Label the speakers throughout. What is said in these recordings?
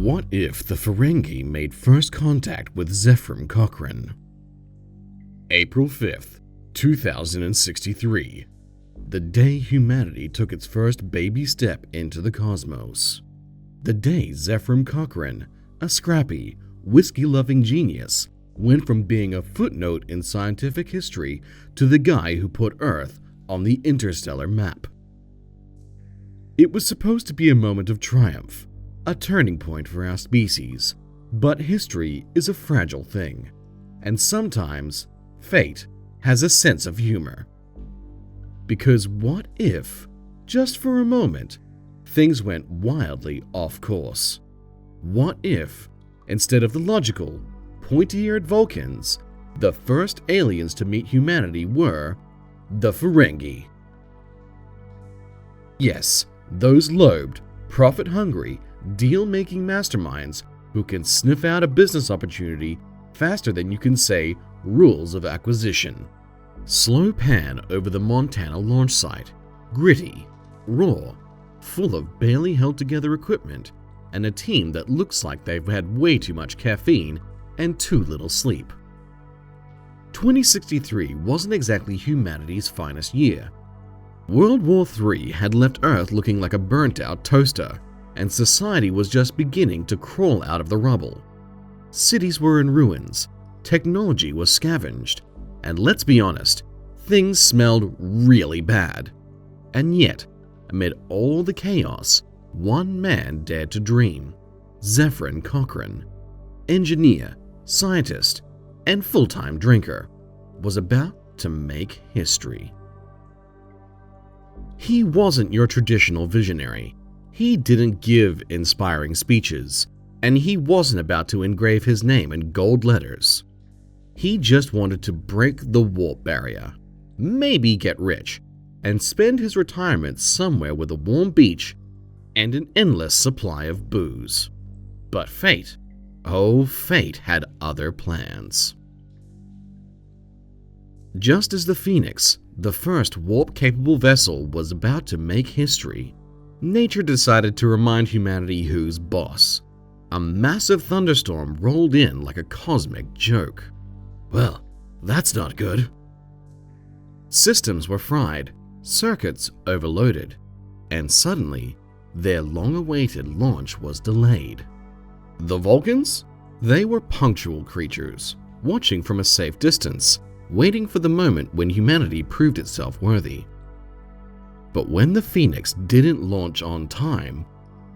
Speaker 1: What if the Ferengi made first contact with Zephram Cochran? April 5th, 2063. The day humanity took its first baby step into the cosmos. The day Zephram Cochran, a scrappy, whiskey-loving genius, went from being a footnote in scientific history to the guy who put Earth on the interstellar map. It was supposed to be a moment of triumph, a turning point for our species, but history is a fragile thing, and sometimes fate has a sense of humor. Because what if, just for a moment, things went wildly off course? What if, instead of the logical, pointy-eared Vulcans, the first aliens to meet humanity were the Ferengi? Yes, those lobed, profit-hungry, deal-making masterminds who can sniff out a business opportunity faster than you can say rules of acquisition. Slow pan over the Montana launch site, gritty, raw, full of barely held together equipment, and a team that looks like they've had way too much caffeine and too little sleep. 2063 wasn't exactly humanity's finest year. World War III had left Earth looking like a burnt-out toaster, and society was just beginning to crawl out of the rubble. Cities were in ruins, technology was scavenged, and let's be honest, things smelled really bad. And yet, amid all the chaos, one man dared to dream. Zephram Cochran, engineer, scientist, and full-time drinker, was about to make history. He wasn't your traditional visionary. He didn't give inspiring speeches, and he wasn't about to engrave his name in gold letters. He just wanted to break the warp barrier, maybe get rich, and spend his retirement somewhere with a warm beach and an endless supply of booze. But fate, oh fate, had other plans. Just as the Phoenix, the first warp-capable vessel, was about to make history, nature decided to remind humanity who's boss. A massive thunderstorm rolled in like a cosmic joke. Well, that's not good. Systems were fried, circuits overloaded, and suddenly, their long-awaited launch was delayed. The Vulcans? They were punctual creatures, watching from a safe distance, waiting for the moment when humanity proved itself worthy. But when the Phoenix didn't launch on time,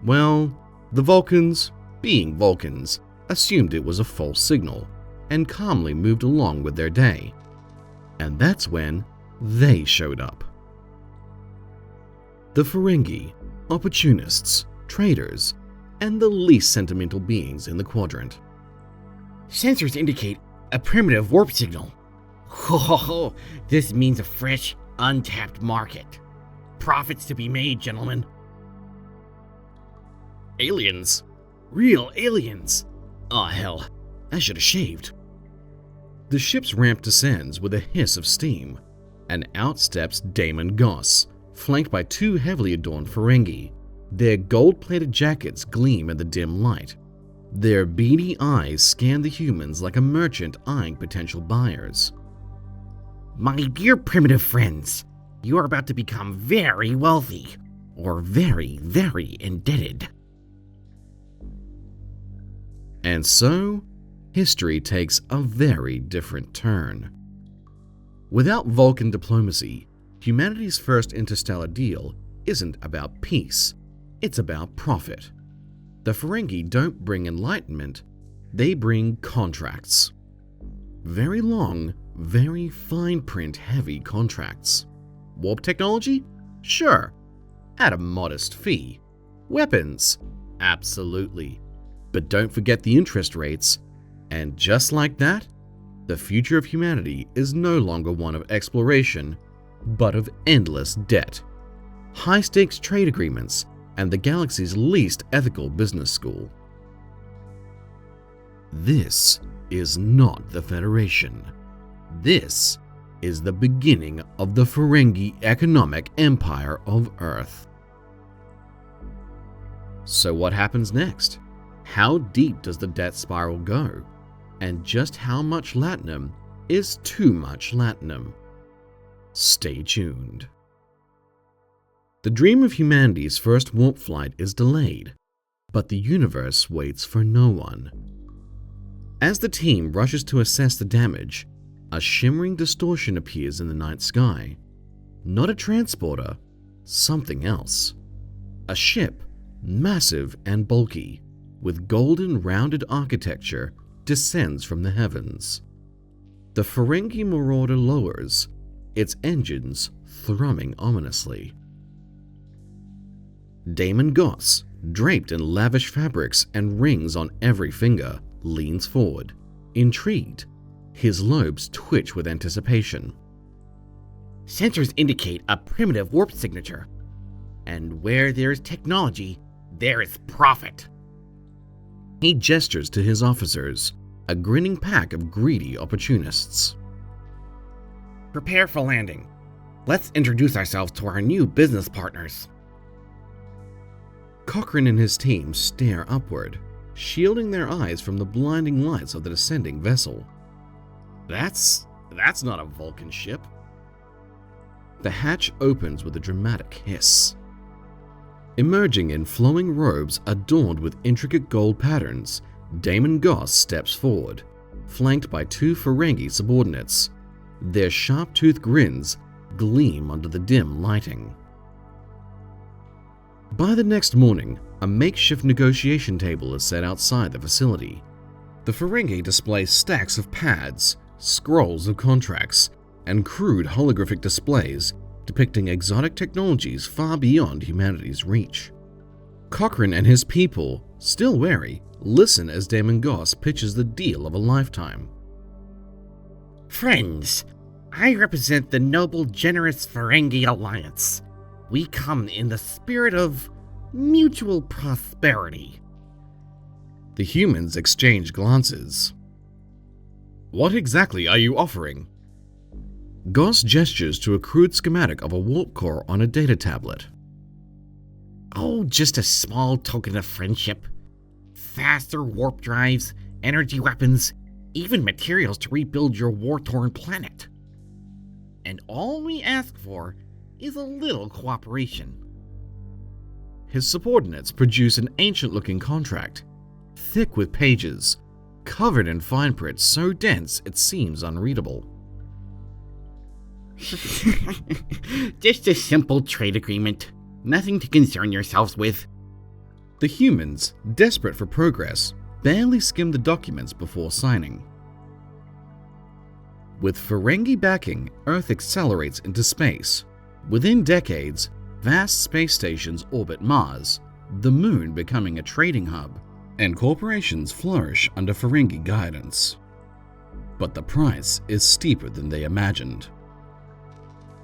Speaker 1: well, the Vulcans, being Vulcans, assumed it was a false signal and calmly moved along with their day. And that's when they showed up. The Ferengi, opportunists, traitors, and the least sentimental beings in the quadrant.
Speaker 2: Sensors indicate a primitive warp signal. Ho ho ho, this means a fresh, untapped market. Profits to be made, gentlemen.
Speaker 1: Aliens.
Speaker 2: Real aliens.
Speaker 1: Ah, hell, I should have shaved. The ship's ramp descends with a hiss of steam, and out steps Damon Goss, flanked by two heavily adorned Ferengi. Their gold-plated jackets gleam in the dim light. Their beady eyes scan the humans like a merchant eyeing potential buyers.
Speaker 2: My dear primitive friends, you are about to become very wealthy, or very, very indebted.
Speaker 1: And so, history takes a very different turn. Without Vulcan diplomacy, humanity's first interstellar deal isn't about peace, it's about profit. The Ferengi don't bring enlightenment, they bring contracts. Very long, very fine print heavy contracts. Warp technology? Sure, at a modest fee. Weapons? Absolutely. But don't forget the interest rates. And just like that, the future of humanity is no longer one of exploration, but of endless debt. High-stakes trade agreements, and the galaxy's least ethical business school. This is not the Federation. This is the beginning of the Ferengi economic empire of Earth. So what happens next? How deep does the debt spiral go? And just how much latinum is too much latinum? Stay tuned. The dream of humanity's first warp flight is delayed, but the universe waits for no one. As the team rushes to assess the damage, a shimmering distortion appears in the night sky. Not a transporter, something else. A ship, massive and bulky, with golden rounded architecture, descends from the heavens. The Ferengi marauder lowers, its engines thrumming ominously. Damon Goss, draped in lavish fabrics and rings on every finger, leans forward, intrigued. His lobes twitch with anticipation.
Speaker 2: Sensors indicate a primitive warp signature. And where there is technology, there is profit.
Speaker 1: He gestures to his officers, a grinning pack of greedy opportunists.
Speaker 2: Prepare for landing. Let's introduce ourselves to our new business partners.
Speaker 1: Cochran and his team stare upward, shielding their eyes from the blinding lights of the descending vessel.
Speaker 2: That's not a Vulcan ship.
Speaker 1: The hatch opens with a dramatic hiss. Emerging in flowing robes adorned with intricate gold patterns, Damon Goss steps forward, flanked by two Ferengi subordinates. Their sharp-toothed grins gleam under the dim lighting. By the next morning, a makeshift negotiation table is set outside the facility. The Ferengi display stacks of pads, scrolls of contracts, and crude holographic displays depicting exotic technologies far beyond humanity's reach. Cochran and his people, still wary, listen as Damon Goss pitches the deal of a lifetime.
Speaker 2: Friends, I represent the noble, generous Ferengi Alliance. We come in the spirit of mutual prosperity.
Speaker 1: The humans exchange glances. What exactly are you offering? Goss gestures to a crude schematic of a warp core on a data tablet.
Speaker 2: Oh, just a small token of friendship. Faster warp drives, energy weapons, even materials to rebuild your war-torn planet. And all we ask for is a little cooperation.
Speaker 1: His subordinates produce an ancient-looking contract, thick with pages, covered in fine print so dense it seems unreadable.
Speaker 2: Just a simple trade agreement. Nothing to concern yourselves with.
Speaker 1: The humans, desperate for progress, barely skim the documents before signing. With Ferengi backing, Earth accelerates into space. Within decades, vast space stations orbit Mars, the moon becoming a trading hub, and corporations flourish under Ferengi guidance. But the price is steeper than they imagined.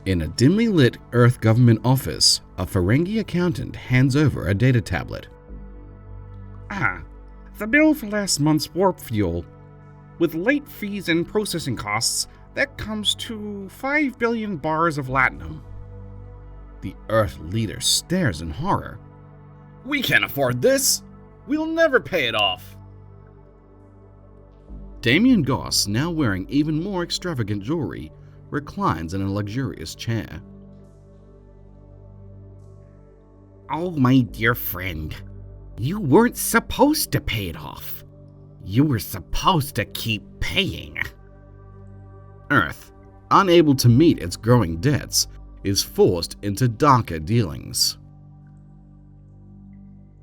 Speaker 1: In a dimly lit Earth government office, a Ferengi accountant hands over a data tablet.
Speaker 3: The bill for last month's warp fuel. With late fees and processing costs, that comes to 5 billion bars of latinum.
Speaker 1: The Earth leader stares in horror.
Speaker 4: We can't afford this. We'll never pay it off.
Speaker 1: Damien Goss, now wearing even more extravagant jewelry, reclines in a luxurious chair.
Speaker 2: Oh, my dear friend, you weren't supposed to pay it off. You were supposed to keep paying.
Speaker 1: Earth, unable to meet its growing debts, is forced into darker dealings.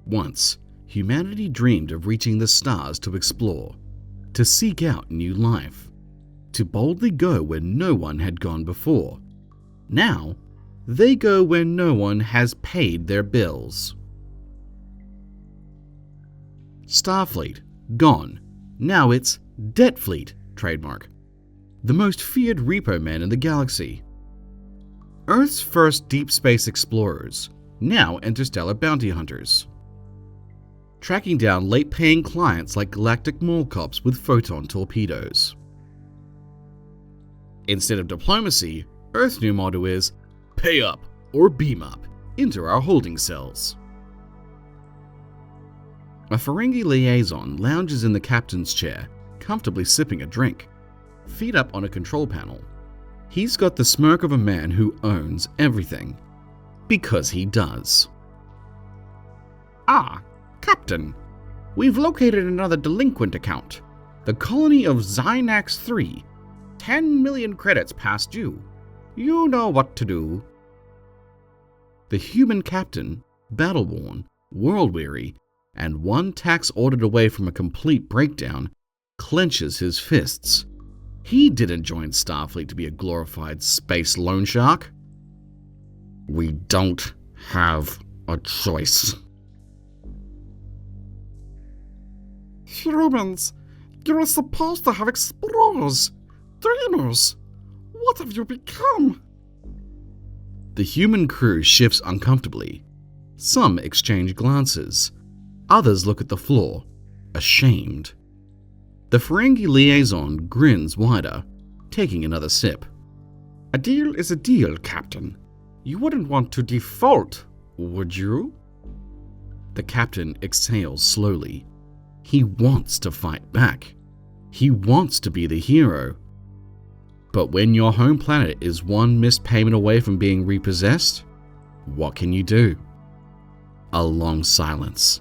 Speaker 1: Once, humanity dreamed of reaching the stars to explore, to seek out new life, to boldly go where no one had gone before. Now, they go where no one has paid their bills. Starfleet, gone. Now it's Debt Fleet, trademark. The most feared repo man in the galaxy. Earth's first deep space explorers, now interstellar bounty hunters. Tracking down late-paying clients like galactic mall cops with photon torpedoes. Instead of diplomacy, Earth's new motto is, pay up or beam up into our holding cells. A Ferengi liaison lounges in the captain's chair, comfortably sipping a drink, feet up on a control panel. He's got the smirk of a man who owns everything. Because he does.
Speaker 3: Ah, Captain. We've located another delinquent account. The colony of Zynax 3. 10 million credits past due. You know what to do.
Speaker 1: The human captain, battle-worn, world-weary, and one tax audit away from a complete breakdown, clenches his fists. He didn't join Starfleet to be a glorified space loan shark.
Speaker 2: We don't have a choice.
Speaker 3: Humans, you're supposed to have explorers, dreamers. What have you become?
Speaker 1: The human crew shifts uncomfortably. Some exchange glances. Others look at the floor, ashamed. The Ferengi liaison grins wider, taking another sip.
Speaker 3: A deal is a deal, Captain. You wouldn't want to default, would you?
Speaker 1: The captain exhales slowly. He wants to fight back. He wants to be the hero. But when your home planet is one missed payment away from being repossessed, what can you do? A long silence.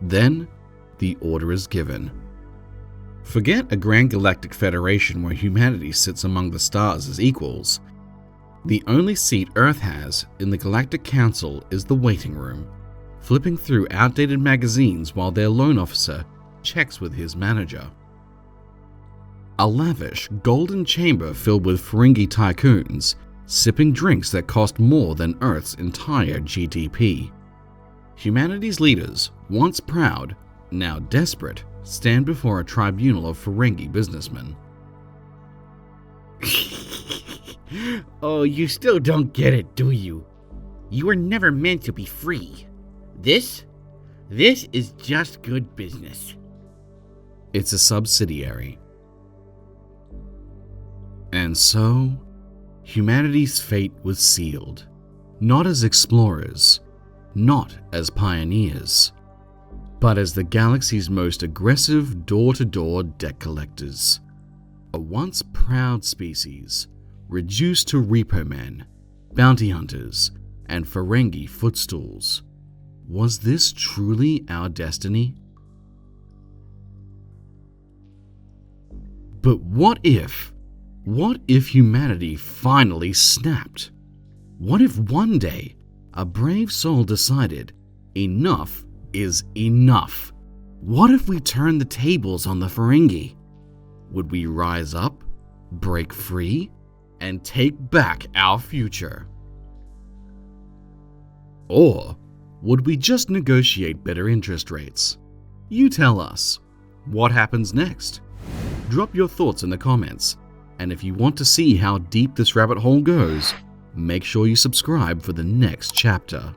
Speaker 1: Then, the order is given. Forget a grand galactic federation where humanity sits among the stars as equals. The only seat Earth has in the Galactic Council is the waiting room, flipping through outdated magazines while their loan officer checks with his manager. A lavish, golden chamber filled with Ferengi tycoons, sipping drinks that cost more than Earth's entire GDP. Humanity's leaders, once proud, now desperate, stand before a tribunal of Ferengi businessmen.
Speaker 2: Oh, you still don't get it, do you? You were never meant to be free. This is just good business.
Speaker 1: It's a subsidiary. And so, humanity's fate was sealed, not as explorers, not as pioneers, but as the galaxy's most aggressive door-to-door debt collectors. A once proud species, reduced to repo men, bounty hunters, and Ferengi footstools. Was this truly our destiny? But what if humanity finally snapped? What if one day a brave soul decided enough is enough? What if we turned the tables on the Ferengi? Would we rise up, break free, and take back our future? Or would we just negotiate better interest rates? You tell us. What happens next? Drop your thoughts in the comments, and if you want to see how deep this rabbit hole goes, make sure you subscribe for the next chapter.